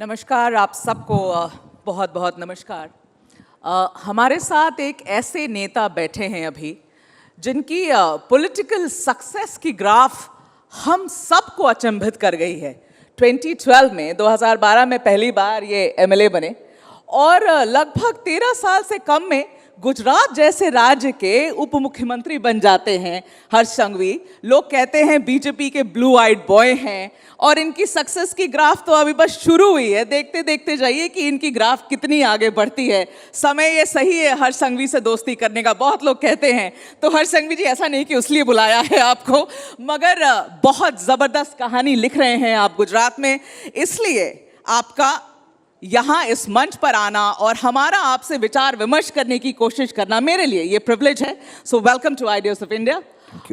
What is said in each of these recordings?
नमस्कार आप सबको बहुत बहुत नमस्कार। हमारे साथ एक ऐसे नेता बैठे हैं अभी जिनकी पॉलिटिकल सक्सेस की ग्राफ हम सबको अचंभित कर गई है। 2012 में 2012 में पहली बार ये एमएलए बने और लगभग 13 साल से कम में गुजरात जैसे राज्य के उप मुख्यमंत्री बन जाते हैं हर्ष संघवी। लोग कहते हैं बीजेपी के ब्लू आइड बॉय हैं और इनकी सक्सेस की ग्राफ तो अभी बस शुरू हुई है। देखते देखते जाइए कि इनकी ग्राफ कितनी आगे बढ़ती है। समय ये सही है हर्ष संघवी से दोस्ती करने का, बहुत लोग कहते हैं। तो हर्ष संघवी जी, ऐसा नहीं कि उसलिए बुलाया है आपको, मगर बहुत ज़बरदस्त कहानी लिख रहे हैं आप गुजरात में, इसलिए आपका यहाँ इस मंच पर आना और हमारा आपसे विचार विमर्श करने की कोशिश करना मेरे लिए ये प्रिविलेज है। So welcome to Ideas of India.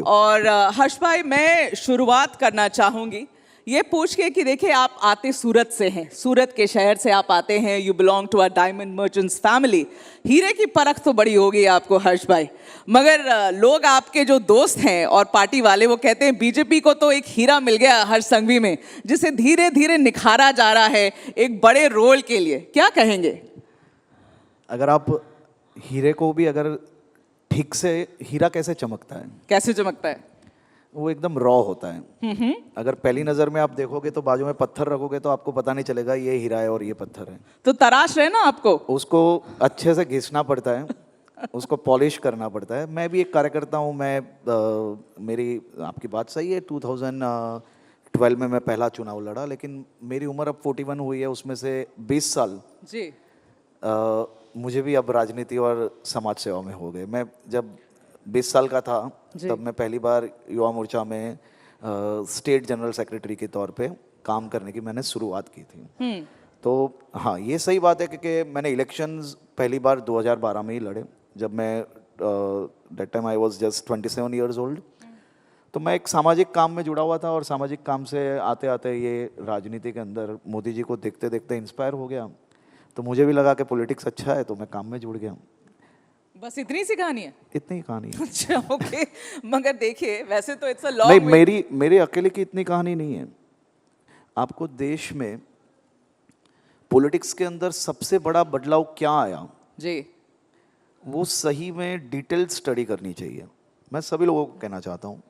और हर्ष भाई, मैं शुरुआत करना चाहूँगी ये पूछ के कि देखिए, आप आते सूरत से हैं, सूरत के शहर से आप आते हैं। You belong to a diamond merchants family. हीरे की परख तो बड़ी होगी आपको हर्ष भाई, मगर लोग आपके जो दोस्त हैं और पार्टी वाले वो कहते हैं बीजेपी को तो एक हीरा मिल गया हर्ष संघवी में, जिसे धीरे धीरे निखारा जा रहा है एक बड़े रोल के लिए। क्या कहेंगे? अगर आप हीरे को भी अगर ठीक से, हीरा कैसे चमकता है, कैसे चमकता है? वो एकदम रॉ होता है। अगर पहली नजर में आप देखोगे तो बाजू में पत्थर रखोगे तो आपको पता नहीं चलेगा ये हीरा है और ये पत्थर है। तो तराश रहे ना आपको, उसको अच्छे से घिसना पड़ता है, उसको पॉलिश करना पड़ता है। मैं भी एक कार्यकर्ता हूँ। मेरी आपकी बात सही है, 2012 में मैं पहला चुनाव लड़ा, लेकिन मेरी उम्र अब 41 हुई है, उसमें से 20 साल जी मुझे भी अब राजनीति और समाज सेवा में हो गए। मैं जब 20 साल का था तब मैं पहली बार युवा मोर्चा में स्टेट जनरल सेक्रेटरी के तौर पे काम करने की मैंने शुरुआत की थी। तो हाँ, ये सही बात है क्योंकि मैंने इलेक्शंस पहली बार 2012 में ही लड़े, जब मैं that time I was just 27 years old. तो मैं एक सामाजिक काम में जुड़ा हुआ था और सामाजिक काम से आते आते ये राजनीति के अंदर मोदी जी को देखते देखते इंस्पायर हो गया। तो मुझे भी लगा कि पॉलिटिक्स अच्छा है, तो मैं काम में जुड़ गया। बस इतनी सी कहानी है? इतनी ही कहानी है। अच्छा, ओके। मगर देखिए, वैसे तो इट्स अ लॉन्ग नहीं, मेरे अकेले की इतनी कहानी नहीं है। आपको देश में पॉलिटिक्स के अंदर सबसे बड़ा बदलाव क्या आया जी, वो सही में डिटेल्ड स्टडी करनी चाहिए। मैं सभी लोगों को कहना चाहता हूँ,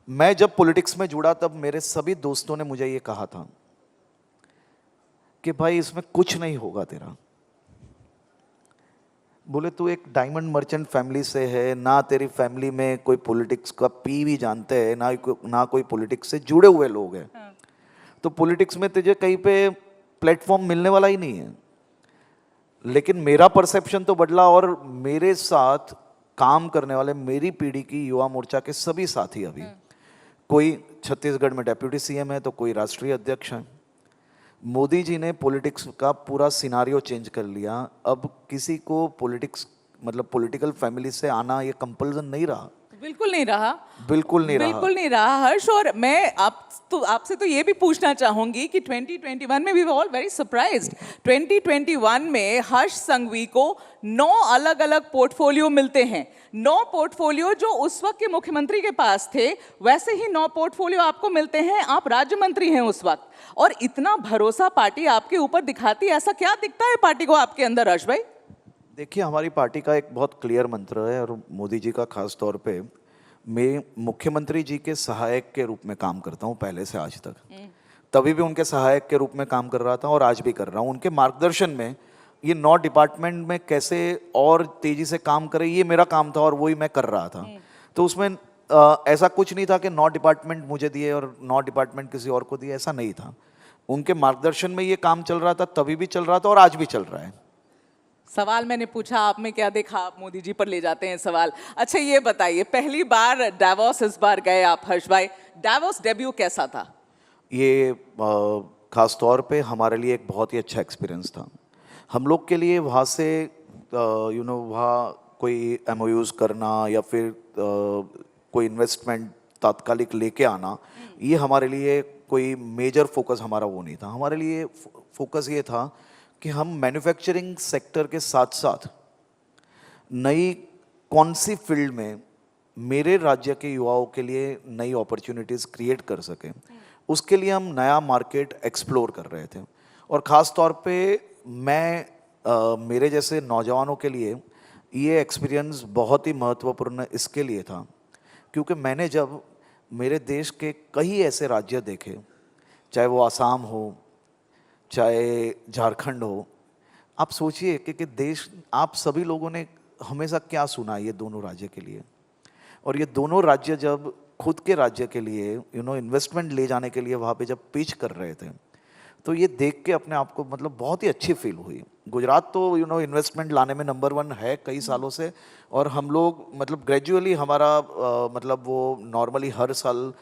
मैं जब पॉलिटिक्स में जुड़ा तब मेरे सभी दोस्तों ने मुझे ये कहा था कि भाई इसमें कुछ नहीं होगा तेरा। बोले तू एक डायमंड मर्चेंट फैमिली से है, ना तेरी फैमिली में कोई पॉलिटिक्स का पी भी जानते हैं, ना कोई पॉलिटिक्स से जुड़े हुए लोग हैं। तो पॉलिटिक्स में तुझे कहीं पे प्लेटफॉर्म मिलने वाला ही नहीं है। लेकिन मेरा परसेप्शन तो बदला और मेरे साथ काम करने वाले मेरी पीढ़ी की युवा मोर्चा के सभी साथी, अभी कोई छत्तीसगढ़ में डेप्यूटी सीएम है तो कोई राष्ट्रीय अध्यक्ष है। मोदी जी ने पॉलिटिक्स का पूरा सिनारियो चेंज कर लिया। अब किसी को पॉलिटिक्स मतलब पॉलिटिकल फैमिली से आना ये कंपल्सन नहीं रहा। बिल्कुल नहीं रहा, बिल्कुल नहीं रहा हर्ष। और मैं आपसे तो ये भी पूछना चाहूंगी कि 2021 में we were all very surprised. 2021 में हर्ष संघवी को 9 अलग अलग पोर्टफोलियो मिलते हैं। 9 पोर्टफोलियो जो उस वक्त के मुख्यमंत्री के पास थे, वैसे ही 9 पोर्टफोलियो आपको मिलते हैं। आप राज्य मंत्री हैं उस वक्त, और इतना भरोसा पार्टी आपके ऊपर दिखाती है। ऐसा क्या दिखता है पार्टी को आपके अंदर हर्ष भाई? देखिए, हमारी पार्टी का एक बहुत क्लियर मंत्र है और मोदी जी का खास तौर पे, मैं मुख्यमंत्री जी के सहायक के रूप में काम करता हूँ पहले से आज तक। तभी भी उनके सहायक के रूप में काम कर रहा था और आज भी कर रहा हूँ। उनके मार्गदर्शन में ये 9 डिपार्टमेंट में कैसे और तेजी से काम करे, ये मेरा काम था और वही मैं कर रहा था। तो उसमें ऐसा कुछ नहीं था कि 9 डिपार्टमेंट मुझे दिए और 9 डिपार्टमेंट किसी और को दिए, ऐसा नहीं था। उनके मार्गदर्शन में ये काम चल रहा था, तभी भी चल रहा था और आज भी चल रहा है। सवाल मैंने पूछा, आप में क्या देखा? आप मोदी जी पर ले जाते हैं सवाल। अच्छा, ये बताइए, पहली बार डावोस इस बार गए आप हर्ष भाई, डावोस डेब्यू कैसा था? ये खास तौर पे हमारे लिए एक बहुत ही अच्छा एक्सपीरियंस था। हम लोग के लिए वहाँ से वहाँ कोई MOUs करना या फिर कोई इन्वेस्टमेंट तात्कालिक लेके आना, ये हमारे लिए कोई मेजर फोकस हमारा वो नहीं था। हमारे लिए फोकस ये था कि हम मैन्युफैक्चरिंग सेक्टर के साथ साथ नई कौन सी फील्ड में मेरे राज्य के युवाओं के लिए नई अपॉर्चुनिटीज़ क्रिएट कर सकें, उसके लिए हम नया मार्केट एक्सप्लोर कर रहे थे। और ख़ास तौर पे मैं मेरे जैसे नौजवानों के लिए ये एक्सपीरियंस बहुत ही महत्वपूर्ण इसके लिए था क्योंकि मैंने जब मेरे देश के कई ऐसे राज्य देखे, चाहे वो आसाम हो, चाहे झारखंड हो, आप सोचिए कि देश, आप सभी लोगों ने हमेशा क्या सुना ये दोनों राज्य के लिए, और ये दोनों राज्य जब खुद के राज्य के लिए इन्वेस्टमेंट ले जाने के लिए वहाँ पे जब पिच कर रहे थे, तो ये देख के अपने आप को मतलब बहुत ही अच्छी फील हुई। गुजरात तो इन्वेस्टमेंट लाने में नंबर 1 है कई सालों से, और हम लोग मतलब ग्रेजुअली हमारा मतलब वो नॉर्मली हर साल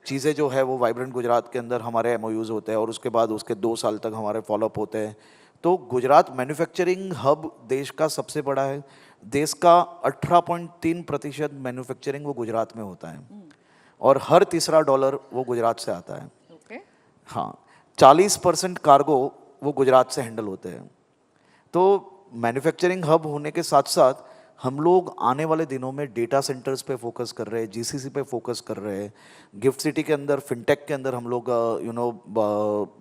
चीज़ें जो है वो वाइब्रेंट गुजरात के अंदर हमारे MOUs होते हैं और उसके बाद उसके 2 साल तक हमारे फॉलोअप होते हैं। तो गुजरात मैन्युफैक्चरिंग हब देश का सबसे बड़ा है। देश का 18.3% मैन्युफैक्चरिंग वो गुजरात में होता है और हर तीसरा डॉलर वो गुजरात से आता है। ओके। हाँ, 40% कार्गो वो गुजरात से हैंडल होते हैं। तो मैन्युफैक्चरिंग हब होने के साथ साथ हम लोग आने वाले दिनों में डेटा सेंटर्स पे फोकस कर रहे हैं, GCC पे फोकस कर रहे हैं, गिफ्ट सिटी के अंदर फिनटेक के अंदर हम लोग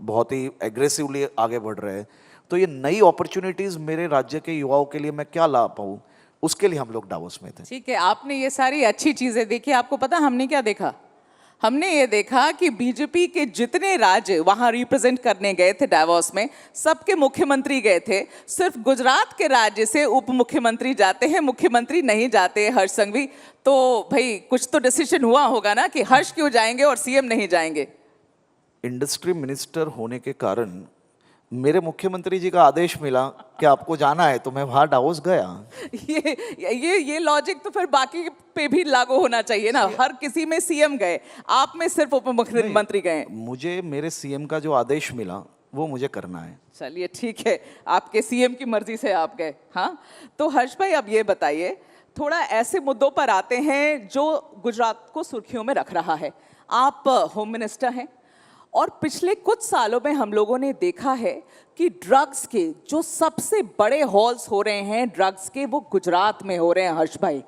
बहुत ही एग्रेसिवली आगे बढ़ रहे हैं। तो ये नई अपॉर्चुनिटीज़ मेरे राज्य के युवाओं के लिए मैं क्या ला पाऊँ, उसके लिए हम लोग डावोस में थे। ठीक है, आपने ये सारी अच्छी चीजें देखी। आपको पता हमने क्या देखा? हमने ये देखा कि बीजेपी के जितने राज्य वहां रिप्रेजेंट करने गए थे डावोस में, सबके मुख्यमंत्री गए थे। सिर्फ गुजरात के राज्य से उप मुख्यमंत्री जाते हैं, मुख्यमंत्री नहीं जाते, हर्ष संघवी। तो भाई कुछ तो डिसीजन हुआ होगा ना कि हर्ष क्यों जाएंगे और CM नहीं जाएंगे। इंडस्ट्री मिनिस्टर होने के कारण मेरे मुख्यमंत्री जी का आदेश मिला कि आपको जाना है, तो मैं वहां डावोस गया। ये लॉजिक तो फिर बाकी पे भी लागू होना चाहिए ना। हर किसी में CM गए, आप में सिर्फ उप मुख्यमंत्री गए। मुझे मेरे CM का जो आदेश मिला वो मुझे करना है। चलिए ठीक है, आपके CM की मर्जी से आप गए। हाँ, तो हर्ष भाई अब ये बताइए, थोड़ा ऐसे मुद्दों पर आते हैं जो गुजरात को सुर्खियों में रख रहा है। आप होम मिनिस्टर हैं और पिछले कुछ सालों में हम लोगों ने देखा है कि ड्रग्स के जो सबसे बड़े हॉल्स हो रहे हैं ड्रग्स के, वो गुजरात में हो रहे हैं। हर्ष भाई,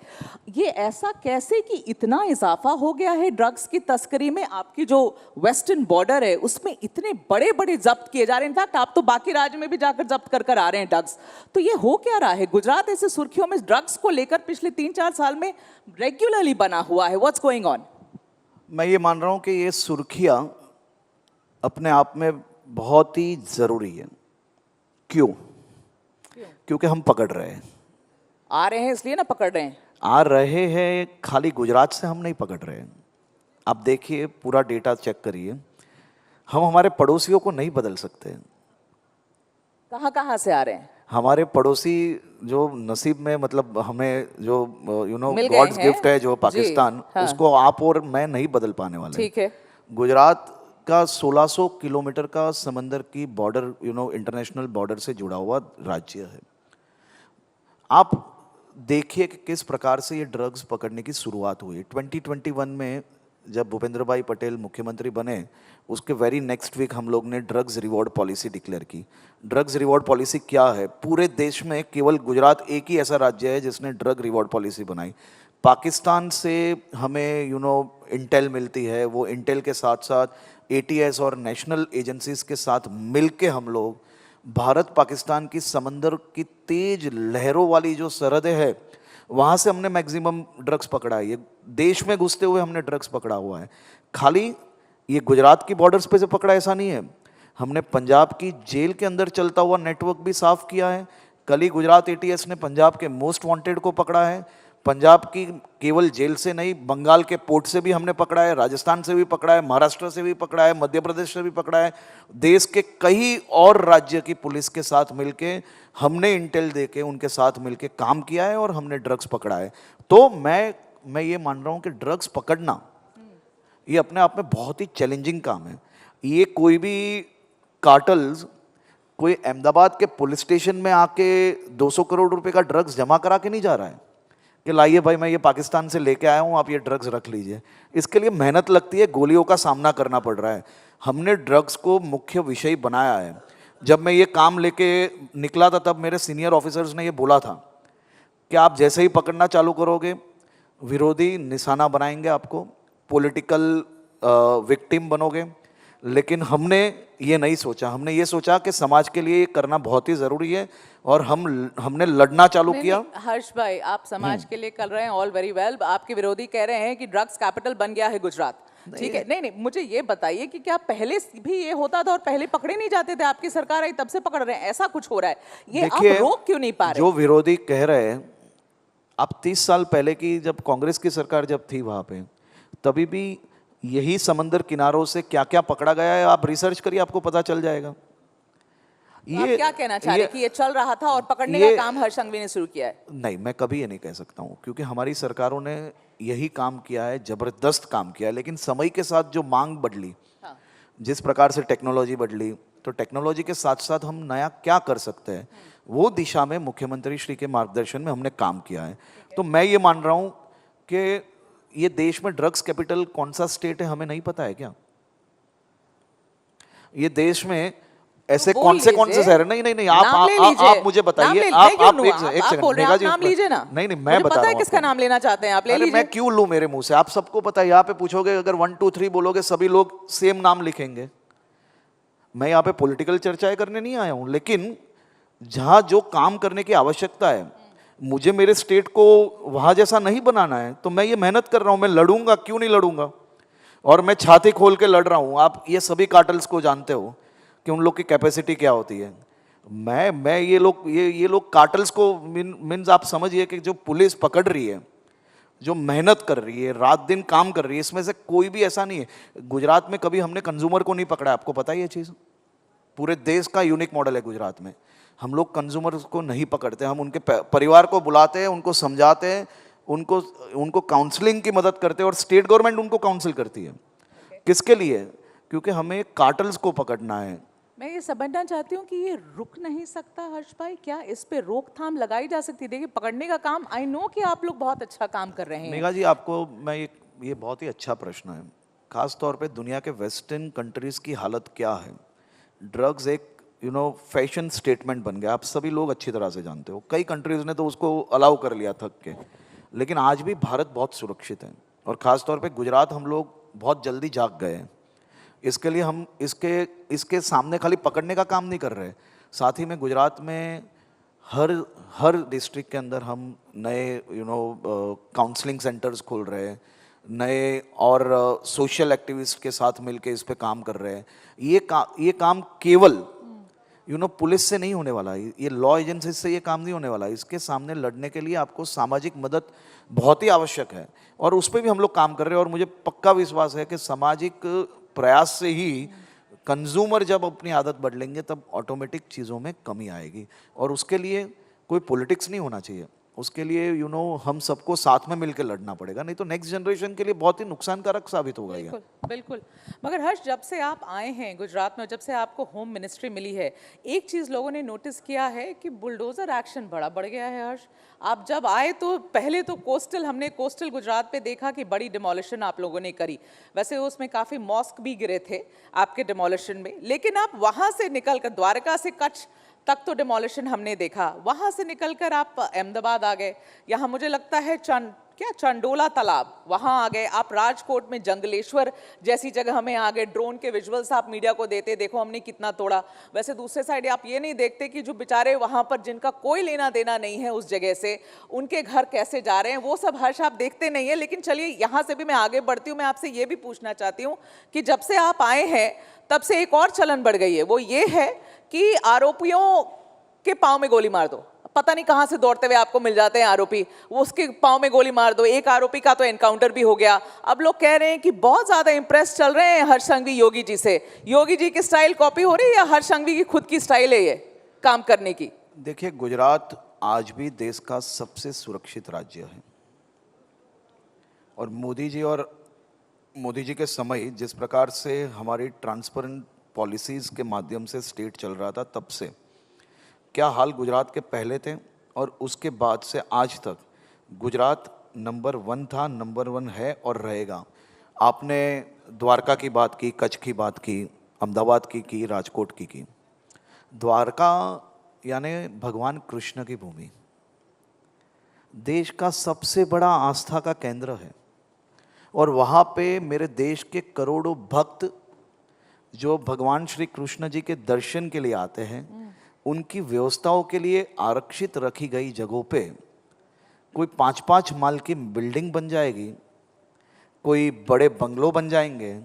ये ऐसा कैसे कि इतना इजाफा हो गया है ड्रग्स की तस्करी में? आपकी जो वेस्टर्न बॉर्डर है उसमें इतने बड़े बड़े जब्त किए जा रहे हैं। इनफैक्ट आप तो बाकी राज्य में भी जाकर जब्त कर कर आ रहे हैं ड्रग्स। तो ये हो क्या रहा है? गुजरात ऐसे सुर्खियों में ड्रग्स को लेकर पिछले 3-4 साल में रेगुलरली बना हुआ है। What's going on? मैं ये मान रहा हूँ कि ये सुर्खियाँ अपने आप में बहुत ही ज़रूरी है। क्यों? क्योंकि हम पकड़ रहे हैं। आ रहे हैं इसलिए ना पकड़ रहे हैं। आ रहे हैं, खाली गुजरात से हम नहीं पकड़ रहे हैं। आप देखिए, पूरा डेटा चेक करिए, हम हमारे पड़ोसियों को नहीं बदल सकते। कहाँ कहाँ से आ रहे हैं? हमारे पड़ोसी जो नसीब में, मतलब हमें जो मिल गए गॉड्स हैं। गिफ्ट है जो पाकिस्तान, हाँ। उसको आप और मैं नहीं बदल पाने वाले। ठीक है। गुजरात का 1600 किलोमीटर का समंदर की बॉर्डर, इंटरनेशनल बॉर्डर से जुड़ा हुआ राज्य है। आप देखिए कि किस प्रकार से ये ड्रग्स पकड़ने की शुरुआत हुई। 2021 में जब भूपेंद्र भाई पटेल मुख्यमंत्री बने, उसके वेरी नेक्स्ट वीक हम लोग ने ड्रग्स रिवॉर्ड पॉलिसी डिक्लेयर की। ड्रग्स रिवॉर्ड पॉलिसी क्या है? पूरे देश में केवल गुजरात एक ही ऐसा राज्य है जिसने ड्रग रिवॉर्ड पॉलिसी बनाई। पाकिस्तान से हमें इंटेल मिलती है, वो इंटेल के साथ साथ ATS और नेशनल एजेंसीज के साथ मिलके हम लोग भारत पाकिस्तान की समंदर की तेज लहरों वाली जो सरहदें है, वहाँ से हमने मैक्सिमम ड्रग्स पकड़ा है। ये देश में घुसते हुए हमने ड्रग्स पकड़ा हुआ है। खाली ये गुजरात की बॉर्डर्स पे से पकड़ा ऐसा नहीं है, हमने पंजाब की जेल के अंदर चलता हुआ नेटवर्क भी साफ किया है। कल ही गुजरात ATS ने पंजाब के मोस्ट वांटेड को पकड़ा है। पंजाब की केवल जेल से नहीं, बंगाल के पोर्ट से भी हमने पकड़ा है, राजस्थान से भी पकड़ा है, महाराष्ट्र से भी पकड़ा है, मध्य प्रदेश से भी पकड़ा है। देश के कई और राज्य की पुलिस के साथ मिलके हमने इंटेल देके उनके साथ मिलके काम किया है और हमने ड्रग्स पकड़ा है। तो मैं ये मान रहा हूँ कि ड्रग्स पकड़ना ये अपने आप में बहुत ही चैलेंजिंग काम है। ये कोई भी कार्टल्स कोई अहमदाबाद के पुलिस स्टेशन में आके 200 करोड़ रुपए का ड्रग्स जमा करा के नहीं जा रहा है कि लाइए भाई मैं ये पाकिस्तान से लेके आया हूँ, आप ये ड्रग्स रख लीजिए। इसके लिए मेहनत लगती है, गोलियों का सामना करना पड़ रहा है। हमने ड्रग्स को मुख्य विषय बनाया है। जब मैं ये काम लेके निकला था तब मेरे सीनियर ऑफिसर्स ने ये बोला था कि आप जैसे ही पकड़ना चालू करोगे, विरोधी निशाना बनाएंगे आपको, पॉलिटिकल विक्टिम बनोगे। लेकिन हमने ये नहीं सोचा, हमने ये सोचा कि समाज के लिए ये करना बहुत ही ज़रूरी है और हमने लड़ना चालू नहीं, किया। नहीं, हर्ष भाई आप समाज के लिए कर रहे हैं, ऑल वेरी वेल। आपके विरोधी कह रहे हैं कि ड्रग्स कैपिटल बन गया है गुजरात। ठीक है, नहीं नहीं, मुझे ये बताइए कि क्या पहले भी ये होता था और पहले पकड़े नहीं जाते थे? आपकी सरकार आई तब से पकड़ रहे हैं, ऐसा कुछ हो रहा है, ये आप देखिए, रोक क्यों नहीं पा रहे? जो विरोधी कह रहे हैं, आप 30 साल पहले की जब कांग्रेस की सरकार जब थी वहां पे, तभी भी यही समंदर किनारों से क्या क्या पकड़ा गया है, आप रिसर्च करिए, आपको पता चल जाएगा। तो आप क्या कहना चाह रहे हैं कि ये चल रहा था और पकड़ने का काम हर्ष संघवी ने शुरू किया है? नहीं, मैं कभी ये नहीं कह सकता हूँ, क्योंकि हमारी सरकारों ने यही काम किया है, जबरदस्त काम किया है। लेकिन समय के साथ जो मांग बदली, हाँ। जिस प्रकार से टेक्नोलॉजी बदली, तो टेक्नोलॉजी के साथ साथ हम नया क्या कर सकते हैं, वो दिशा में मुख्यमंत्री श्री के मार्गदर्शन में हमने काम किया है। तो मैं ये मान रहा हूँ कि ये देश में ड्रग्स कैपिटल कौन सा स्टेट है हमें नहीं पता है क्या? ये देश में ऐसे कौन से शहर है? नहीं नहीं नहीं, आप मुझे बताइए, आप एक सेकंड, मेघा जी, नाम लीजिए ना। नहीं नहीं, मैं बता रहा हूँ किसका नाम लेना चाहते हैं आप, ले लीजिए। मैं क्यों लूं मेरे मुंह से? आप सबको पता है, यहाँ पे पूछोगे, अगर 1 2 3 बोलोगे, सभी लोग सेम नाम लिखेंगे। मैं यहाँ पे पॉलिटिकल चर्चाएं करने नहीं आया हूँ, लेकिन जहाँ जो काम करने की आवश्यकता है, मुझे मेरे स्टेट को वहां जैसा नहीं बनाना है, तो मैं ये मेहनत कर रहा हूँ, मैं लड़ूंगा, क्यों नहीं लड़ूंगा? और मैं छाती खोल के लड़ रहा हूँ। आप ये सभी कार्टल्स को जानते हो कि उन लोग की कैपेसिटी क्या होती है। मैं ये लोग कार्टल्स को मीन्स आप समझिए कि जो पुलिस पकड़ रही है, जो मेहनत कर रही है, रात दिन काम कर रही है, इसमें से कोई भी ऐसा नहीं है। गुजरात में कभी हमने कंज्यूमर को नहीं पकड़ा, आपको पता है ये चीज़? पूरे देश का यूनिक मॉडल है गुजरात में। हम लोग कंज्यूमर को नहीं पकड़ते, हम उनके परिवार को बुलाते हैं, उनको समझाते हैं, उनको काउंसलिंग की मदद करते हैं, और स्टेट गवर्नमेंट उनको काउंसिल करती है। किसके लिए? क्योंकि हमें कार्टल्स को पकड़ना है। मैं ये समझना चाहती हूँ कि ये रुक नहीं सकता हर्ष भाई, क्या इस पे रोकथाम लगाई जा सकती है? देखिए, पकड़ने का काम, आई नो कि आप लोग बहुत अच्छा काम कर रहे हैं। मेघा जी, आपको मैं ये बहुत ही अच्छा प्रश्न है। खास तौर पे दुनिया के वेस्टर्न कंट्रीज की हालत क्या है। ड्रग्स एक फैशन स्टेटमेंट बन गया, आप सभी लोग अच्छी तरह से जानते हो। कई कंट्रीज ने तो उसको अलाउ कर लिया थक के, लेकिन आज भी भारत बहुत सुरक्षित है, और ख़ास तौर पे गुजरात हम लोग बहुत जल्दी जाग गए हैं। इसके लिए हम इसके सामने खाली पकड़ने का काम नहीं कर रहे, साथ ही में गुजरात में हर डिस्ट्रिक्ट के अंदर हम नए काउंसलिंग सेंटर्स खोल रहे हैं, नए और सोशल एक्टिविस्ट के साथ मिलके इस पे काम कर रहे हैं। ये काम केवल पुलिस से नहीं होने वाला, ये लॉ एजेंसी से ये काम नहीं होने वाला। इसके सामने लड़ने के लिए आपको सामाजिक मदद बहुत ही आवश्यक है, और उस पर भी हम लोग काम कर रहे हैं। और मुझे पक्का विश्वास है कि सामाजिक प्रयास से ही कंज्यूमर जब अपनी आदत बदलेंगे, तब ऑटोमेटिक चीज़ों में कमी आएगी। और उसके लिए कोई पॉलिटिक्स नहीं होना चाहिए, उसके लिए हम सबको साथ में मिलकर लड़ना पड़ेगा, नहीं तो नेक्स्ट जनरेशन के लिए बहुत ही नुकसानकारक साबित होगा ये। बिल्कुल बिल्कुल। मगर हर्ष, जब से आप आए हैं गुजरात में, जब से आपको होम मिनिस्ट्री मिली है, एक चीज़ लोगों ने नोटिस किया है कि बुलडोजर एक्शन बड़ा बढ़ गया है हर्ष। आप जब आए तो पहले तो हमने कोस्टल गुजरात पे देखा कि बड़ी डिमोलिशन आप लोगों ने करी। वैसे उसमें काफ़ी मॉस्क भी गिरे थे आपके डिमोलिशन में, लेकिन आप वहाँ से निकल कर द्वारका से कच्छ तक तो डिमोलिशन हमने देखा, वहाँ से निकलकर आप अहमदाबाद आ गए, यहाँ मुझे लगता है चंडोला तालाब वहाँ आ गए, आप राजकोट में जंगलेश्वर जैसी जगह हमें आ गए। ड्रोन के विजुअल्स आप मीडिया को देते, देखो हमने कितना तोड़ा। वैसे दूसरे साइड आप ये नहीं देखते कि जो बेचारे वहाँ पर जिनका कोई लेना देना नहीं है उस जगह से, उनके घर कैसे जा रहे हैं, वो सब हर्ष आप देखते नहीं है। लेकिन चलिए, यहाँ से भी मैं आगे बढ़ती हूँ। मैं आपसे ये भी पूछना चाहती हूँ कि जब से आप आए हैं तब से एक और चलन बढ़ गई है, वो ये है कि आरोपियों के पाँव में गोली मार दो। पता नहीं कहां से दौड़ते हुए आपको मिल जाते हैं आरोपी, वो उसके पाँव में गोली मार दो। एक आरोपी का तो एनकाउंटर भी हो गया। अब लोग कह रहे हैं कि बहुत ज्यादा इंप्रेस चल रहे हैं हर्ष संघवी योगी जी से। योगी जी की स्टाइल कॉपी हो रही है या हर्ष संघवी की खुद की स्टाइल है ये काम करने की? देखिए, गुजरात आज भी देश का सबसे सुरक्षित राज्य है, और मोदी जी के समय जिस प्रकार से हमारी ट्रांसपेरेंट पॉलिसीज के माध्यम से स्टेट चल रहा था, तब से क्या हाल गुजरात के पहले थे और उसके बाद से आज तक गुजरात नंबर 1 था, नंबर 1 है और रहेगा। आपने द्वारका की बात की, कच्छ की बात की, अहमदाबाद की, राजकोट की। द्वारका यानी भगवान कृष्ण की भूमि, देश का सबसे बड़ा आस्था का केंद्र है, और वहाँ पे मेरे देश के करोड़ों भक्त जो भगवान श्री कृष्ण जी के दर्शन के लिए आते हैं, उनकी व्यवस्थाओं के लिए आरक्षित रखी गई जगहों पे कोई 5-5 माल की बिल्डिंग बन जाएगी, कोई बड़े बंगलो बन जाएंगे,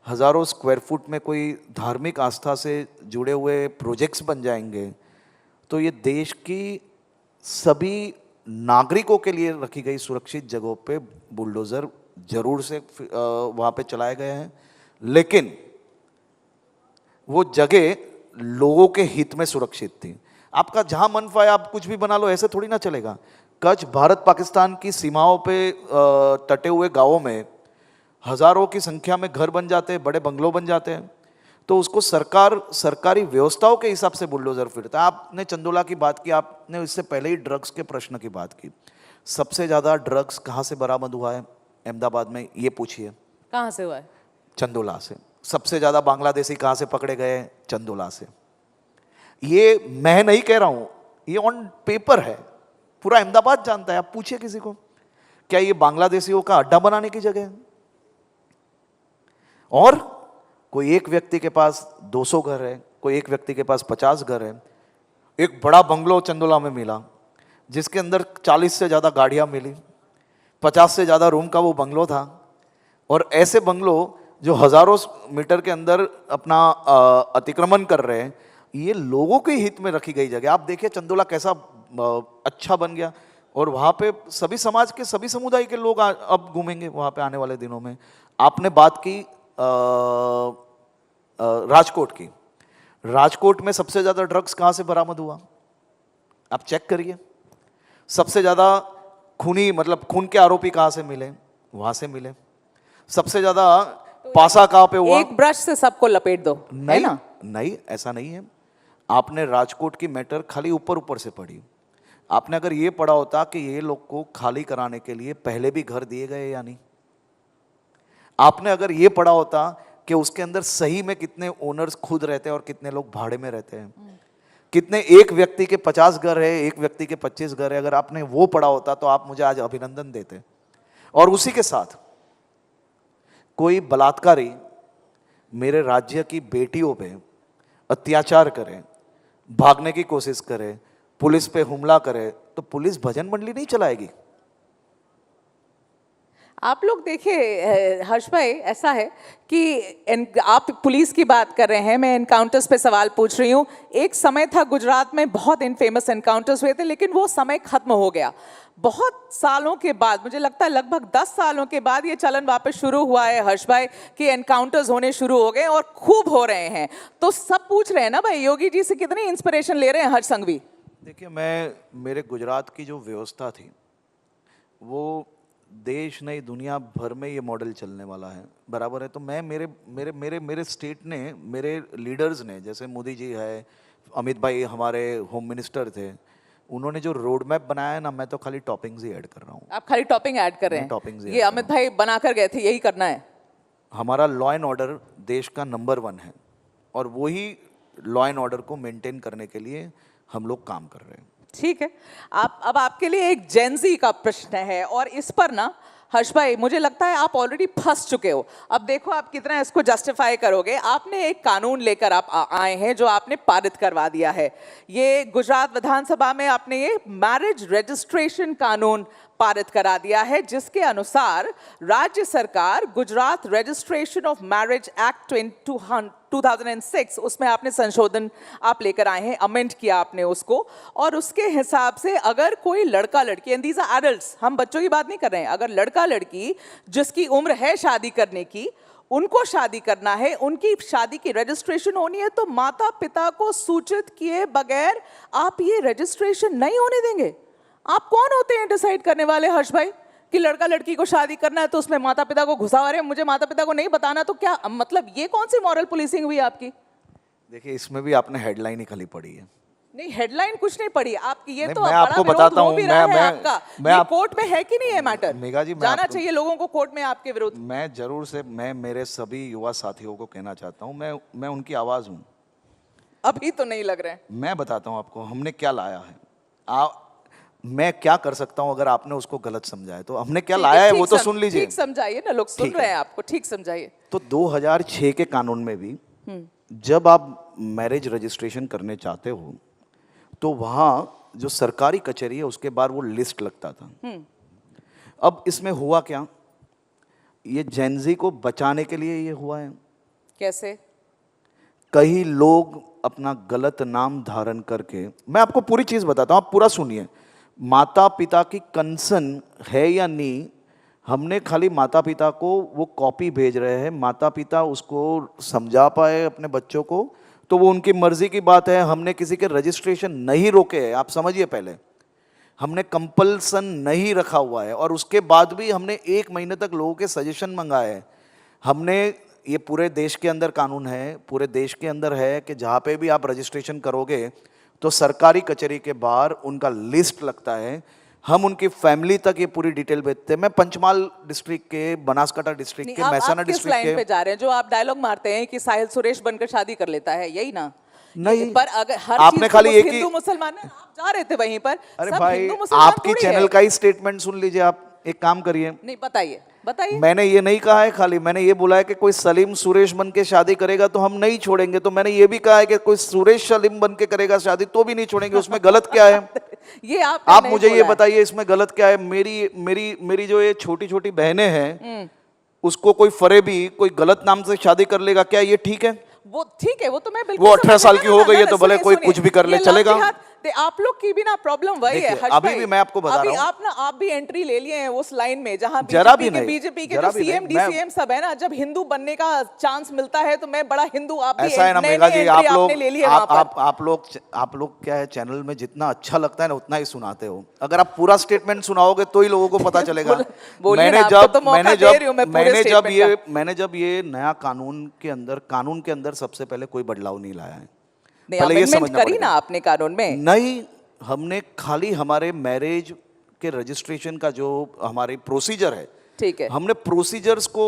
हजारों स्क्वायर फुट में कोई धार्मिक आस्था से जुड़े हुए प्रोजेक्ट्स बन जाएंगे, तो ये देश की सभी नागरिकों के लिए रखी गई सुरक्षित जगहों पे बुलडोज़र जरूर से वहाँ पे चलाए गए हैं, लेकिन वो जगह लोगों के हित में सुरक्षित थी। आपका जहाँ मन पाए आप कुछ भी बना लो, ऐसे थोड़ी ना चलेगा। कच्छ भारत पाकिस्तान की सीमाओं पे तटे हुए गांवों में हजारों की संख्या में घर बन जाते हैं, बड़े बंगलों बन जाते हैं, तो उसको सरकारी व्यवस्थाओं के हिसाब से बुलडोजर फिरता है। आपने चंदोला की बात की, आपने इससे पहले ही ड्रग्स के प्रश्न की बात की। सबसे ज़्यादा ड्रग्स कहाँ से बरामद हुआ है अहमदाबाद में, ये पूछिए। कहाँ से हुआ है? चंदोला से। सबसे ज़्यादा बांग्लादेशी कहाँ से पकड़े गए? चंदोला से। ये मैं नहीं कह रहा हूँ, ये ऑन पेपर है, पूरा अहमदाबाद जानता है। आप पूछिए किसी को, क्या ये बांग्लादेशियों का अड्डा बनाने की जगह है? और कोई एक व्यक्ति के पास 200 घर है, कोई एक व्यक्ति के पास 50 घर है। एक बड़ा बंगलो चंदोला में मिला जिसके अंदर 40 से ज़्यादा गाड़ियाँ मिली, 50 से ज़्यादा रूम का वो बंगलो था। और ऐसे बंगलो जो हज़ारों मीटर के अंदर अपना अतिक्रमण कर रहे हैं, ये लोगों के हित में रखी गई जगह। आप देखिए चंदोला कैसा अच्छा बन गया, और वहाँ पे सभी समाज के सभी समुदाय के लोग अब घूमेंगे वहाँ पे आने वाले दिनों में। आपने बात की राजकोट की। राजकोट में सबसे ज़्यादा ड्रग्स कहाँ से बरामद हुआ? आप चेक करिए। सबसे ज़्यादा खूनी, मतलब खून के आरोपी कहाँ से मिले? वहाँ से मिले। सबसे ज़्यादा पासा कहाँ पे हुआ? एक ब्रश से सबको लपेट दो, नहीं ना, नहीं, ऐसा नहीं है। आपने राजकोट की मैटर खाली ऊपर ऊपर से पढ़ी। आपने अगर ये पढ़ा होता कि ये लोग को खाली कराने के लिए पहले भी घर दिए गए या नहीं, आपने अगर ये पढ़ा होता कि उसके अंदर सही में कितने ओनर्स खुद रहते हैं और कितने लोग भाड़े में रहते हैं, कितने एक व्यक्ति के 50 घर है, एक व्यक्ति के 25 घर है, अगर आपने वो पढ़ा होता तो आप मुझे आज अभिनंदन देते। और उसी के साथ कोई बलात्कारी मेरे राज्य की बेटियों पे अत्याचार करे, भागने की कोशिश करे, पुलिस पे हमला करे, तो पुलिस भजन मंडली नहीं चलाएगी। आप लोग देखिए हर्ष भाई, ऐसा है कि आप पुलिस की बात कर रहे हैं, मैं एनकाउंटर्स पे सवाल पूछ रही हूँ। एक समय था गुजरात में बहुत इनफेमस एनकाउंटर्स हुए थे, लेकिन वो समय खत्म हो गया। बहुत सालों के बाद, मुझे लगता है लगभग 10 सालों के बाद ये चलन वापस शुरू हुआ है हर्ष भाई, कि एनकाउंटर्स होने शुरू हो गए और खूब हो रहे हैं। तो सब पूछ रहे हैं ना भाई, योगी जी से कितनी इंस्पिरेशन ले रहे हैं हर्ष संघवी? देखिए, मेरे गुजरात की जो व्यवस्था थी वो देश नहीं दुनिया भर में ये मॉडल चलने वाला है, बराबर है। तो मैं मेरे मेरे मेरे मेरे स्टेट ने, मेरे लीडर्स ने, जैसे मोदी जी है, अमित भाई हमारे होम मिनिस्टर थे, उन्होंने जो रोड मैप बनाया है ना, मैं तो खाली टॉपिंग्स ही ऐड कर रहा हूँ। आप खाली टॉपिंग ऐड कर रहे हैं? टॉपिंग्स ये अमित भाई बनाकर गए थे, यही करना है। हमारा लॉ एंड ऑर्डर देश का नंबर 1 है, और वही लॉ एंड ऑर्डर को मेंटेन करने के लिए हम लोग काम कर रहे हैं। ठीक है, अब आपके लिए एक जेनजी का प्रश्न है, और इस पर ना हर्ष भाई मुझे लगता है आप ऑलरेडी फंस चुके हो। अब देखो आप कितना इसको जस्टिफाई करोगे। आपने एक कानून लेकर आप आए हैं जो आपने पारित करवा दिया है। ये गुजरात विधानसभा में आपने ये मैरिज रजिस्ट्रेशन कानून पारित करा दिया है, जिसके अनुसार राज्य सरकार Gujarat registration of marriage act 2006, उसमें आपने संशोधन आप लेकर आए हैं, अमेंड किया आपने उसको, और उसके हिसाब से अगर कोई लड़का लड़की, एंड दीज आर एडल्ट्स, हम बच्चों की बात नहीं कर रहे हैं, अगर लड़का लड़की जिसकी उम्र है शादी करने की, उनको शादी करना है, उनकी शादी की रजिस्ट्रेशन होनी है, तो माता पिता को सूचित किए बगैर आप ये रजिस्ट्रेशन नहीं होने देंगे। आप कौन होते हैं डिसाइड करने वाले हर्ष भाई कि लड़का लड़की को शादी करना है तो उसमें माता पिता को घुसा रहे हैं? मुझे माता पिता को नहीं बताना, तो क्या मतलब ये कौन सी मॉरल पुलिसिंग हुई आपकी? देखिए, इसमें भी आपने हेडलाइन ही खाली पढ़ी है। नहीं, हेडलाइन कुछ नहीं पढ़ी आपकी, ये तो मैं आपको बताता हूँ, मैं कोर्ट में है कि नहीं है मैटर? मेघा जी, जाना चाहिए लोगों को कोर्ट में आपके विरुद्ध। मैं जरूर से, मैं मेरे सभी युवा साथियों को कहना चाहता हूँ, मैं उनकी आवाज हूँ। अभी तो नहीं लग रहे हैं। मैं बताता हूँ आपको हमने क्या लाया है। मैं क्या कर सकता हूँ अगर आपने उसको गलत समझा है, तो हमने क्या लाया है वो तो सुन लीजिए। ठीक समझाइए ना, लोग सुन रहे हैं आपको, ठीक समझाइए। तो 2006 के कानून में भी जब आप मैरिज रजिस्ट्रेशन करने चाहते हो तो वहाँ जो सरकारी कचहरी है उसके बाहर वो लिस्ट लगता था। अब इसमें हुआ क्या, ये जेनजी को बचाने के लिए ये हुआ है। कैसे? कई लोग अपना गलत नाम धारण करके, मैं आपको पूरी चीज बताता हूं, आप पूरा सुनिए। माता पिता की कंसर्न है या नहीं, हमने खाली माता पिता को वो कॉपी भेज रहे हैं, माता पिता उसको समझा पाए अपने बच्चों को तो वो उनकी मर्जी की बात है। हमने किसी के रजिस्ट्रेशन नहीं रोके हैं, आप समझिए। पहले हमने कंपल्सन नहीं रखा हुआ है और उसके बाद भी हमने 1 महीने तक लोगों के सजेशन मंगाए हैं। हमने, ये पूरे देश के अंदर कानून है, पूरे देश के अंदर है कि जहाँ पे भी आप रजिस्ट्रेशन करोगे तो सरकारी कचहरी के बाहर उनका लिस्ट लगता है। हम उनकी फैमिली तक ये पूरी डिटेल भेजते हैं। मैं पंचमहाल डिस्ट्रिक्ट के, बनासकांठा डिस्ट्रिक्ट के, महसाना डिस्ट्रिक्ट लाइन पे जा रहे हैं जो आप डायलॉग मारते हैं कि साहिल सुरेश बनकर शादी कर लेता है, यही ना? नहीं, पर अगर हर आपने चीज खाली एक ही हिंदू मुसलमान है, आप जा रहे थे वहीं पर। अरे सब भाई, हिंदू मुसलमान आपकी थोड़ी चैनल है। का ही स्टेटमेंट सुन लीजिए। आप एक काम करिए। नहीं, बताइए बताइए। मैंने ये नहीं कहा है, खाली मैंने ये बोला है कि कोई सलीम सुरेश बन के शादी करेगा तो हम नहीं छोड़ेंगे। तो मैंने ये भी कहा है कि कोई सुरेश सलीम बन के करेगा शादी तो भी नहीं छोड़ेंगे। उसमें गलत क्या है? ये आप मुझे ये बताइए, इसमें गलत क्या है? मेरी मेरी मेरी जो ये छोटी छोटी बहनें हैं, उसको कोई फरेबी कोई गलत नाम से शादी कर लेगा, क्या ये ठीक है? वो ठीक है, वो तो मैं बिल्कुल वो 18 साल की हो गई है तो भले कोई कुछ भी कर ले, चलेगा। आप लोग की भी ना प्रॉब्लम वही है। अभी भी मैं आपको बता रहा हूं, आप भी एंट्री ले लिए हैं उस लाइन में जहां बीजेपी के जो सीएम डीसीएम सब है ना, जब हिंदू बनने का चांस मिलता है तो मैं बड़ा हिंदू, आप भी ऐसा है ना मेघा जी, आप लोग क्या है, चैनल में जितना अच्छा लगता है ना उतना ही सुनाते हो। अगर आप पूरा स्टेटमेंट सुनाओगे तो ही लोगों को पता चलेगा। मैंने जब ये नया कानून के अंदर सबसे पहले कोई बदलाव नहीं लाया है। पहले ये समझना करी ना आपने कानून में? नहीं, हमने खाली हमारे मैरिज के रजिस्ट्रेशन का जो हमारी प्रोसीजर है, ठीक है, हमने प्रोसीजर्स को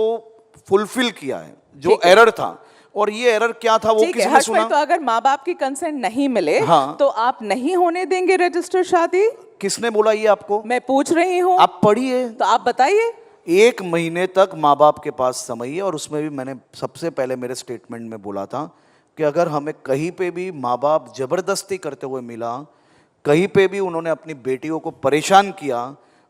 फुलफिल किया है। जो एरर था, और ये एरर क्या था वो किसने सुना? तो अगर माँ बाप की कंसेंट नहीं मिले, हाँ, तो आप नहीं होने देंगे रजिस्टर्ड शादी? किसने बोला ये आपको? मैं पूछ रही हूँ, आप पढ़िए तो आप बताइए। 1 महीने तक माँ बाप के पास समय है, और उसमें भी मैंने सबसे पहले मेरे स्टेटमेंट में बोला था कि अगर हमें कहीं पे भी माँ बाप जबरदस्ती करते हुए मिला, कहीं पे भी उन्होंने अपनी बेटियों को परेशान किया,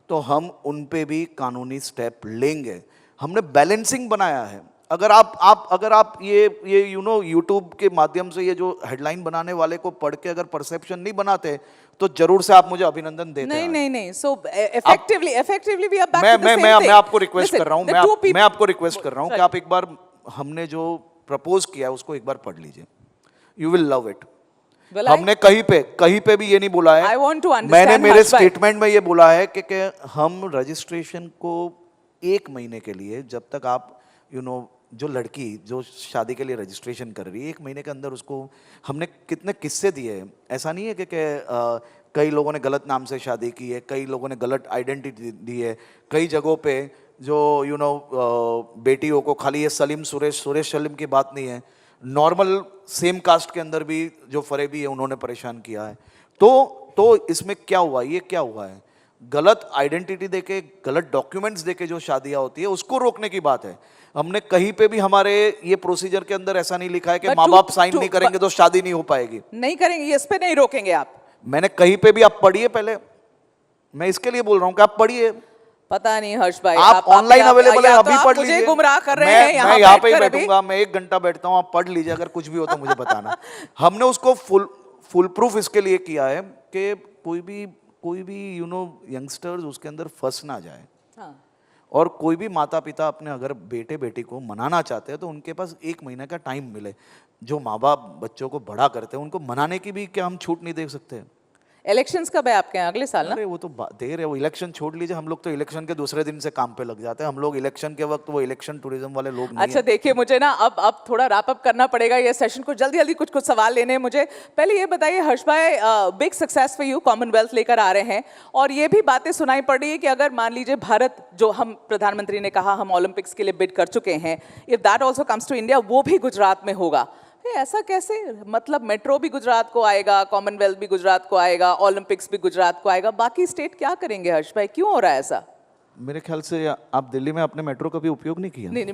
तो हम उन पे भी कानूनी स्टेप लेंगे। हमने बैलेंसिंग बनाया है। अगर आप ये यूट्यूब के माध्यम से ये जो हेडलाइन बनाने वाले को पढ़ के अगर परसेप्शन नहीं बनाते तो जरूर से आप मुझे अभिनंदन देते। नहीं, so effectively we are back to the same thing. मैं आपको रिक्वेस्ट कर रहा हूं, मैं आपको रिक्वेस्ट कर रहा हूं कि आप एक बार हमने जो प्रपोज किया है उसको एक बार पढ़ लीजिए। You will love it. हमने कहीं पे भी ये नहीं बोला है। मैंने मेरे स्टेटमेंट में ये बोला है कि हम रजिस्ट्रेशन को 1 महीने के लिए, जब तक आप जो लड़की जो शादी के लिए रजिस्ट्रेशन कर रही है, 1 महीने के अंदर उसको हमने कितने किस्से दिए हैं। ऐसा नहीं है कि कई लोगों ने गलत नाम से शादी की है, कई लोगों ने गलत आइडेंटिटी दी है, कई जगहों पे जो बेटियों को खाली ये सलीम सुरेश सलीम की बात नहीं है, नॉर्मल सेम कास्ट के अंदर भी जो फरेबी है उन्होंने परेशान किया है। तो इसमें क्या हुआ, ये क्या हुआ है? गलत आइडेंटिटी देके, गलत डॉक्यूमेंट्स देके जो शादियां होती है उसको रोकने की बात है। हमने कहीं पे भी हमारे ये प्रोसीजर के अंदर ऐसा नहीं लिखा है कि माँ बाप साइन नहीं करेंगे तो शादी नहीं हो पाएगी। नहीं करेंगे, इस पे नहीं रोकेंगे आप। मैंने कहीं पे भी, आप पढ़िए पहले, मैं इसके लिए बोल रहा हूँ कि आप पढ़िए। पता नहीं हर्ष भाई, आप ऑनलाइन अवेलेबल है, अभी पढ़ लीजिए। मुझे गुमराह कर रहे हैं। मैं यहाँ पे ही बैठूंगा, मैं 1 घंटा बैठता हूँ, आप पढ़ लीजिए। अगर कुछ भी हो तो मुझे बताना। हमने उसको फुल प्रूफ इसके लिए किया है कि कोई भी यंगस्टर्स उसके अंदर फंस ना जाए। हाँ। और कोई भी माता पिता अपने अगर बेटे बेटी को मनाना चाहते हैं तो उनके पास 1 महीने का टाइम मिले। जो माँ बाप बच्चों को बड़ा करते हैं उनको मनाने की भी क्या हम छूट नहीं दे सकते? इलेक्शंस कब है आपके यहाँ? अगले साल ना? अरे वो तो देर है, वो इलेक्शन छोड़ लीजिए। हम लोग तो इलेक्शन के दूसरे दिन से काम पे लग जाते हैं। हम लोग इलेक्शन के वक्त वो इलेक्शन टूरिज्म वाले लोग नहीं। अच्छा देखिए, मुझे ना अब थोड़ा रैप अप करना पड़ेगा ये सेशन को। जल्दी कुछ सवाल लेने हैं मुझे। पहले ये बताइए हर्ष भाई, big success for you, Commonwealth लेकर आ रहे हैं, और ये भी बातें सुनाई पड़ रही है कि अगर मान लीजिए भारत, जो हम प्रधानमंत्री ने कहा हम ओलंपिक्स के लिए बिड कर चुके हैं, if that also comes to India, वो भी गुजरात में होगा। ऐसा कैसे? मतलब मेट्रो भी गुजरात को आएगा, कॉमनवेल्थ भी गुजरात को आएगा, ओलंपिक्स भी गुजरात को आएगा, बाकी स्टेट क्या करेंगे हर्ष भाई? क्यों हो रहा है ऐसा? मेरे ख्याल से आप दिल्ली में अपने मेट्रो का भी उपयोग नहीं किया। नहीं,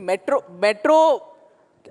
मेट्रो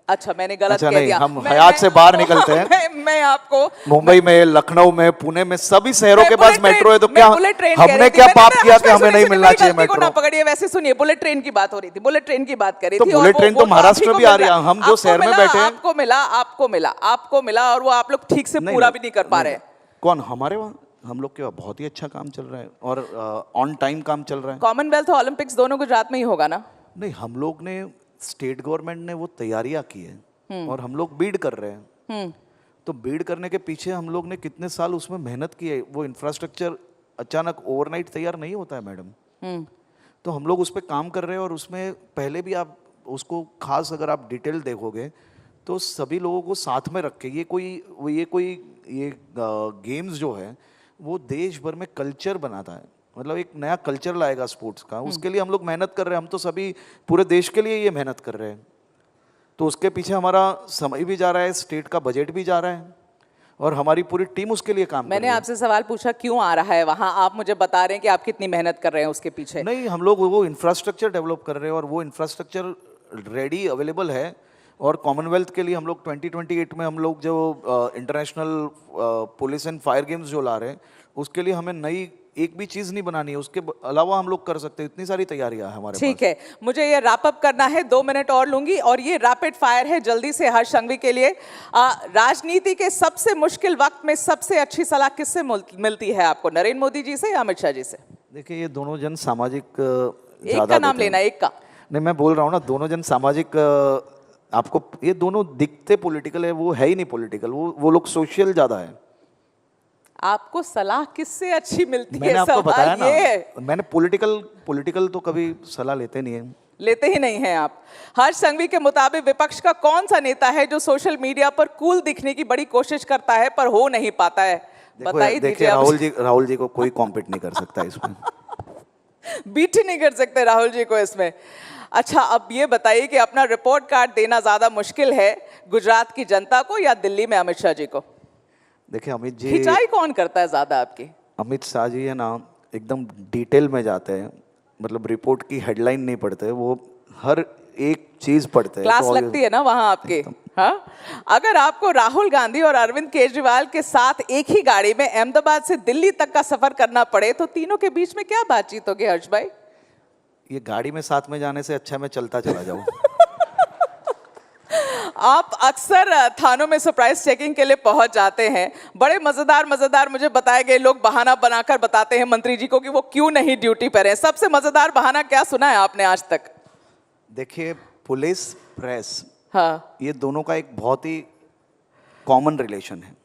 अच्छा, मैंने गलत अच्छा कह नहीं, दिया। हम हयात से बाहर निकलते हैं। मैं आपको मुंबई में, लखनऊ में, पुणे में, सभी शहरों के पास मेट्रो है, तो मैं क्या बुलेट ट्रेन कह रही हमने थी। क्या मैंने- पाप मैंने- किया कि सुनिए, हमें नहीं सुनिए, मिलना मेरी चाहिए गलती को ना मेट्रो? पकड़िए। वैसे सुनिए, बुलेट ट्रेन की बात हो रही थी, बुलेट ट्रेन की बात कर रही तो थी। बुलेट और ट्रेन तो वो महाराष्ट्र आप ही को भी आ मिल रही है, रहा- हम जो आपको शहर में मिला, बैठे हैं। आपको मिला और वो आप लोग ठीक से पूरा भी नहीं कर पा रहे हैं। कौन? हमारे वहाँ हम लोग के वहाँ बहुत ही अच्छा काम चल रहा है और ऑन टाइम काम चल रहा है। कॉमनवेल्थ और ओलंपिक्स दोनों गुजरात में ही होगा ना? नहीं, हम लोग ने, स्टेट गवर्नमेंट ने वो तैयारियां की है और हम लोग बीड कर रहे हैं। तो बीड करने के पीछे हम लोग ने कितने साल उसमें मेहनत की है। वो इंफ्रास्ट्रक्चर अचानक ओवरनाइट तैयार नहीं होता है मैडम। तो हम लोग उस पर काम कर रहे हैं और उसमें पहले भी आप उसको खास अगर आप डिटेल देखोगे तो सभी लोगों को साथ में रख के ये गेम्स जो है वो देश भर में कल्चर बनाता है। मतलब एक नया कल्चर लाएगा स्पोर्ट्स का, उसके लिए हम लोग मेहनत कर रहे हैं। हम तो सभी पूरे देश के लिए ये मेहनत कर रहे हैं। तो उसके पीछे हमारा समय भी जा रहा है, स्टेट का बजट भी जा रहा है और हमारी पूरी टीम उसके लिए काम कर मैंने रही है। आपसे सवाल पूछा क्यों आ रहा है वहां, आप मुझे बता रहे हैं कि आप कितनी मेहनत कर रहे हैं उसके पीछे। नहीं, हम लोग वो इंफ्रास्ट्रक्चर डेवलप कर रहे हैं और वो इंफ्रास्ट्रक्चर रेडी अवेलेबल है। और कॉमनवेल्थ के लिए हम लोग 2028 में हम लोग जो international police and fire games जो ला रहे हैं उसके लिए हमें नई एक भी चीज़ नहीं बनानी है, उसके अलावा हम लोग कर सकते हैं। इतनी सारी तैयारियां हैं हमारे ठीक है, मुझे ये रैप अप करना है, 2 मिनट और लूंगी और ये रैपिड फायर है जल्दी से हर्ष संघवी के लिए। राजनीति के सबसे मुश्किल वक्त में सबसे अच्छी सलाह किससे मिलती है आपको, नरेंद्र मोदी जी से या अमित शाह जी से? देखिए, ये दोनों जन सामाजिक एक का नाम लेना, एक का नहीं, मैं बोल रहा हूँ ना, दोनों जन सामाजिक आपको ये दोनों दिखते पॉलिटिकल है, वो है ही नहीं पॉलिटिकल, वो लोग सोशल ज्यादा है। आपको सलाह किससे अच्छी मिलती मैंने है? आपको बताया सवाल ये है। ना, मैंने पॉलिटिकल तो कभी सलाह लेते नहीं है। लेते ही नहीं हैं आप। हर्ष संघवी के मुताबिक विपक्ष का कौन सा नेता है जो सोशल मीडिया पर कूल दिखने की बड़ी कोशिश करता है पर हो नहीं पाता है? बताइए। देखिए, राहुल जी को कोई कॉम्पीट नहीं कर सकता इसमें। बीट ही नहीं कर सकते राहुल जी को इसमें। अच्छा, अब ये बताइए कि अपना रिपोर्ट कार्ड देना ज्यादा मुश्किल है गुजरात की जनता को या दिल्ली में अमित शाह जी को? देखिए, अमित जी, खिंचाई कौन करता है ज्यादा आपकी? अमित शाह जी है ना, एकदम डिटेल में जाते हैं। मतलब रिपोर्ट की हेडलाइन नहीं पढ़ते, वो हर एक चीज पढ़ते हैं। क्लास लगती है ना वहां आपके। हाँ, अगर आपको राहुल गांधी और अरविंद केजरीवाल के साथ एक ही गाड़ी में अहमदाबाद से दिल्ली तक का सफर करना पड़े तो तीनों के बीच में क्या बातचीत होगी हर्ष भाई? ये गाड़ी में साथ में जाने से अच्छा मैं चलता चला जाऊं। आप अक्सर थानों में सरप्राइज चेकिंग के लिए पहुंच जाते हैं। बड़े मजेदार मुझे बताए गए लोग बहाना बनाकर बताते हैं मंत्री जी को कि वो क्यों नहीं ड्यूटी पर हैं। सबसे मजेदार बहाना क्या सुना है आपने आज तक? देखिए, पुलिस प्रेस, हाँ, ये दोनों का एक बहुत ही कॉमन रिलेशन है।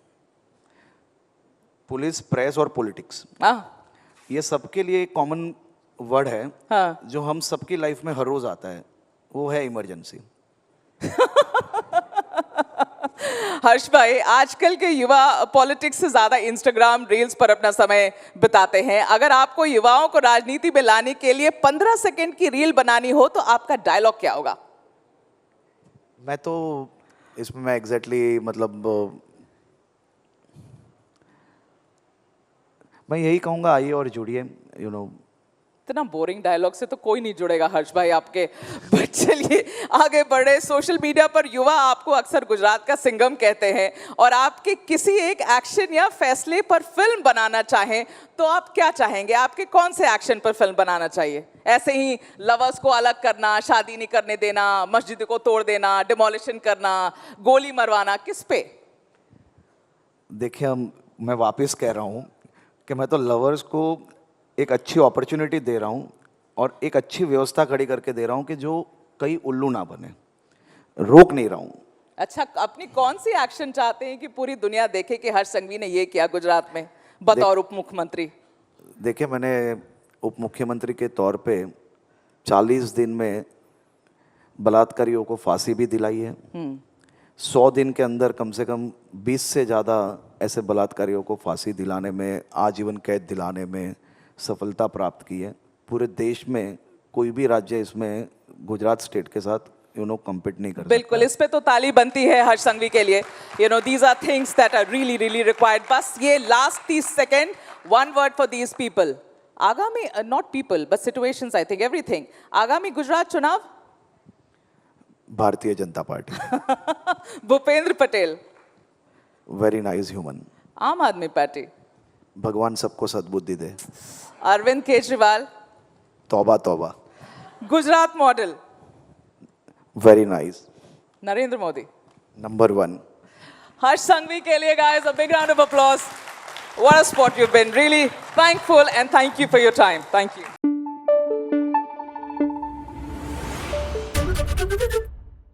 पुलिस, प्रेस और पॉलिटिक्स, हाँ, ये सबके लिए एक कॉमन वर्ड है। हाँ। जो हम सबकी लाइफ में हर रोज आता है, वो है इमरजेंसी। हर्ष भाई, आजकल के युवा पॉलिटिक्स से ज्यादा इंस्टाग्राम रील्स पर अपना समय बिताते हैं। अगर आपको युवाओं को राजनीति में लाने के लिए 15 सेकंड की रील बनानी हो तो आपका डायलॉग क्या होगा? मैं तो इसमें मैं एग्जैक्टली मतलब मैं यही कहूँगा, आइए और जुड़िए। इतना बोरिंग डायलॉग से तो कोई नहीं जुड़ेगा हर्ष भाई आपके। बट चलिए आगे बढ़े। सोशल मीडिया पर युवा आपको अक्सर गुजरात का सिंघम कहते हैं और आपके किसी एक एक्शन या फैसले पर फिल्म बनाना चाहें तो आप क्या चाहेंगे? आपके कौन से एक्शन पर फिल्म बनाना चाहिए? ऐसे ही लवर्स को अलग करना, शादी नहीं करने देना, मस्जिद को तोड़ देना, डिमोलिशन करना, गोली मरवाना, किस पे? देखिए, मैं वापस कह रहा हूँ कि मैं तो लवर्स को एक अच्छी अपॉर्चुनिटी दे रहा हूँ और एक अच्छी व्यवस्था खड़ी करके दे रहा हूँ कि जो कहीं उल्लू ना बने। रोक नहीं रहा हूँ। अच्छा, अपनी कौन सी एक्शन चाहते हैं कि पूरी दुनिया देखे कि हर्ष संघवी ने ये किया गुजरात में बतौर उप मुख्यमंत्री? देखिए, मैंने उप मुख्यमंत्री के तौर पे 40 दिन में बलात्कारियों को फांसी भी दिलाई है। 100 दिन के अंदर कम से कम 20 से ज़्यादा ऐसे बलात्कारियों को फांसी दिलाने में, आजीवन कैद दिलाने में सफलता प्राप्त की है। पूरे देश में कोई भी राज्य इसमें गुजरात स्टेट के साथ कम्पीट नहीं कर सकता। बिल्कुल, इस पे तो ताली बनती है हर्ष संघवी के लिए। These are things that are really really required. बस ये last 30 second, one word for these people. आगामी, not people but situations, I think everything. आगामी गुजरात चुनाव Bharatiya Janata party. Bhupendra Patel, very nice human. Aam Aadmi party, भगवान सबको सद्बुद्धि दे। अरविंद केजरीवाल, तौबा तौबा। Gujarat model, very nice. Narendra Modi, number 1। हर्ष संघवी के लिए guys a big round of applause. What a sport you've been. Really thankful and thank you for your time. Thank you.